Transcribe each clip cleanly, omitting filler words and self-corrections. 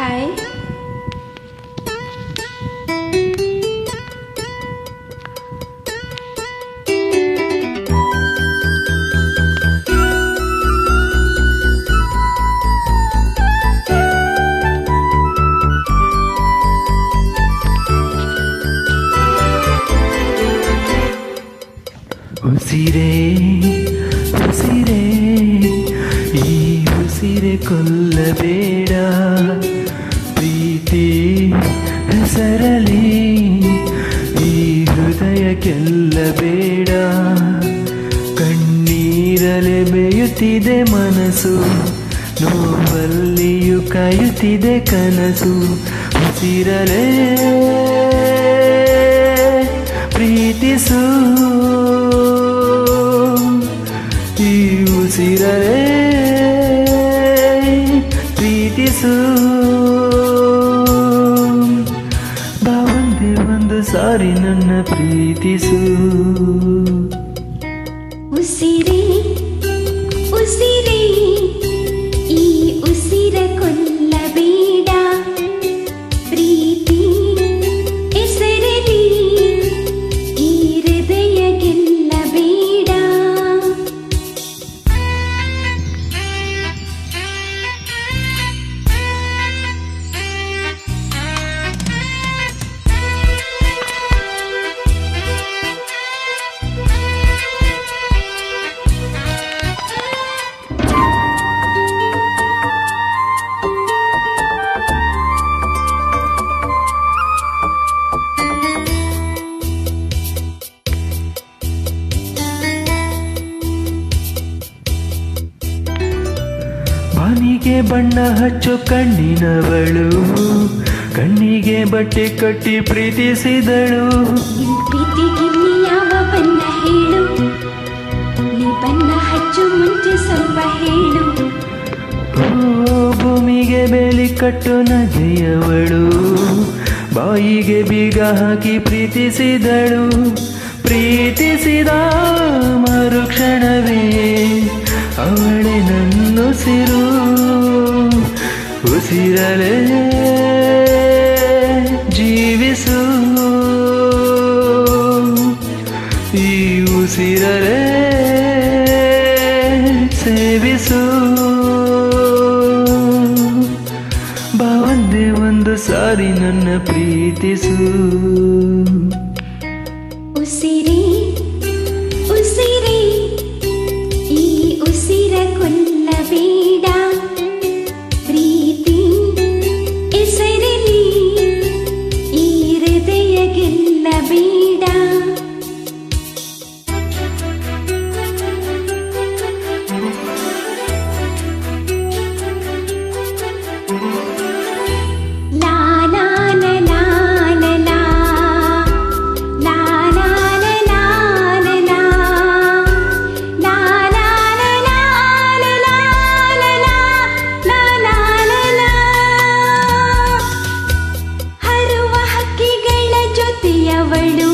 Hi. ಉಸಿರೇ ಉಸಿರೇ ಈ ಉಸಿರೆ ಕೊಲ್ಲಬೇಡ, ಪ್ರೀತಿ ಹೆಸರಲಿ ಈ ಹೃದಯ ಗೆಲ್ಲಬೇಡ. ಕಣ್ಣೀರಲೆ ಬೇಯುತ್ತಿದೆ ಮನಸ್ಸು, ನೋವಲ್ಲಿಯೂ ಕಾಯುತ್ತಿದೆ ಕನಸು. ಉಸಿರಲೇ ಪ್ರೀತಿಸು, ಈ ಉಸಿರಲೇ ಪ್ರೀತಿಸು. ಬಾ ಒಂದೇ ಒಂದು ಸಾರಿ ನನ್ನ ಪ್ರೀತಿಸು. ಉಸಿರೇ ಉಸಿರೇ ಈ ಉಸಿರ ಕೊಲ್ಲಬೇಡ, ಪ್ರೀತಿ ಹೆಸರಲಿ ಈ ಹೃದಯ ಗೆಲ್ಲಬೇಡ. ಬಾನಿಗೆ ಬಣ್ಣ ಹಚ್ಚು ಕಣ್ಣಿನವಳು, ಕಣ್ಣಿಗೆ ಬಟ್ಟೆ ಕಟ್ಟಿ ಪ್ರೀತಿಸಿದಳು. ಪ್ರೀತಿಗಿಲ್ಲಿ ಯಾವ ಬಣ್ಣ ಹೇಳು, ನೀ ಬಣ್ಣ ಹಚ್ಚು ಮುಂಚೆ ಸ್ವಲ್ಪ ಹೇಳು. ಭೂಮಿಗೆ ಬೇಲಿ ಕಟ್ಟು ನಗೆಯವಳು, ಬಾಯಿಗೆ ಬೀಗ ಹಾಕಿ ಪ್ರೀತಿಸಿದಳು. ಪ್ರೀತಿಸಿದ ಮರುಕ್ಷಣವೇ ಅವಳೆ ನನ್ನುಸಿರು. ಉಸಿರಲೇ ಜೀವಿಸು, ಈ ಉಸಿರಲೇ ಸೇವಿಸು. ಬಾ ಒಂದೇ ಒಂದು ಸಾರಿ ನನ್ನ ಪ್ರೀತಿಸು. ಉಸಿರೇ ಉಸಿರೇ ಈ ಉಸಿರ ಕೊಲ್ಲಬೇಡ, ಪ್ರೀತಿ ಹೆಸರಲಿ ಈ ಹೃದಯ ಗೆಲ್ಲಬೇಡ. ಲಾ ಲಾ ಲಾ ಲಾ ಲಾ ಲಾ ಲಾ ಲಾ ಲಾ ಲಾ ಲಾ ಲಾ ಲಾ. ಹರುವ ಹಕ್ಕಿಗಳ ಜೊತೆಯವಳು,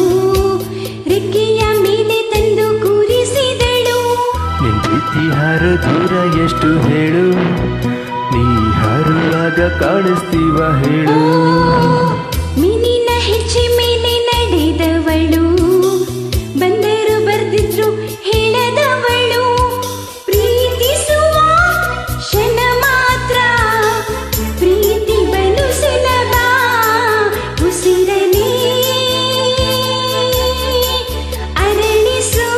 ರೆಕ್ಕೆಯ ಮೇಲೆ ತಂದು ಕೂರಿಸಿದಳು. ನಿನ್ ಪ್ರೀತಿ ಹಾರು ದೂರ ಎಷ್ಟು ಹೇಳು, ನೀ ಹಾರುವಾಗ ಕಾಣಿಸ್ತೀವ ಹೇಳು. ಮೀನಿನ ಹೆಚ್ಚಿ ಮೇಲೆ ನಡೆದವಳು, ಬಂದರು ಬರ್ದಿದ್ರು ಹೇಳದವಳು. ಪ್ರೀತಿಸುವ ಕ್ಷಣ ಮಾತ್ರ, ಪ್ರೀತಿ ಬಲು ಸುಲಭ. ಉಸಿರಲಿ ಅರಳಿಸು,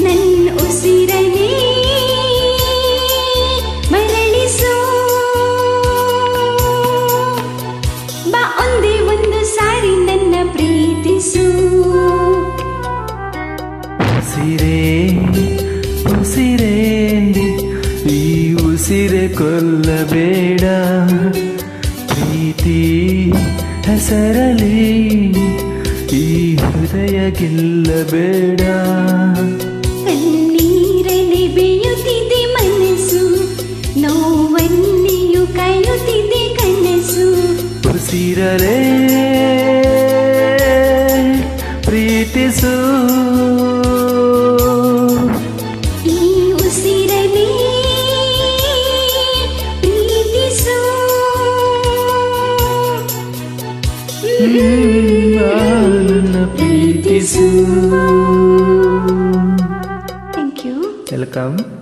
ನನ್ನ ಉಸಿರಲಿ ಮರಳಿಸು. ಬಾ ಒಂದೇ ಒಂದು ಸಾರಿ ನನ್ನ ಪ್ರೀತಿಸು. ಉಸಿರೇ ಉಸಿರೇ ಈ ಉಸಿರೆ ಕೊಲ್ಲಬೇಡ, ಪ್ರೀತಿ ಹೆಸರಲಿ ಈ ಹೃದಯ ಗೆಲ್ಲಬೇಡ. ಕಣ್ಣೀರಲಿ ಬೇಯುತ್ತಿದೆ ಮನಸ್ಸು, ನೋವಲ್ಲಿಯೂ ಕಾಯುತ್ತಿದೆ ಕನಸು. ಉಸಿರಲೇ ಪ್ರೀತಿಸು, ಈ ಉಸಿರಲಿ ನನ್ನ ಪ್ರೀತಿಸು. Thank you. ವೆಲ್ಕಮ್.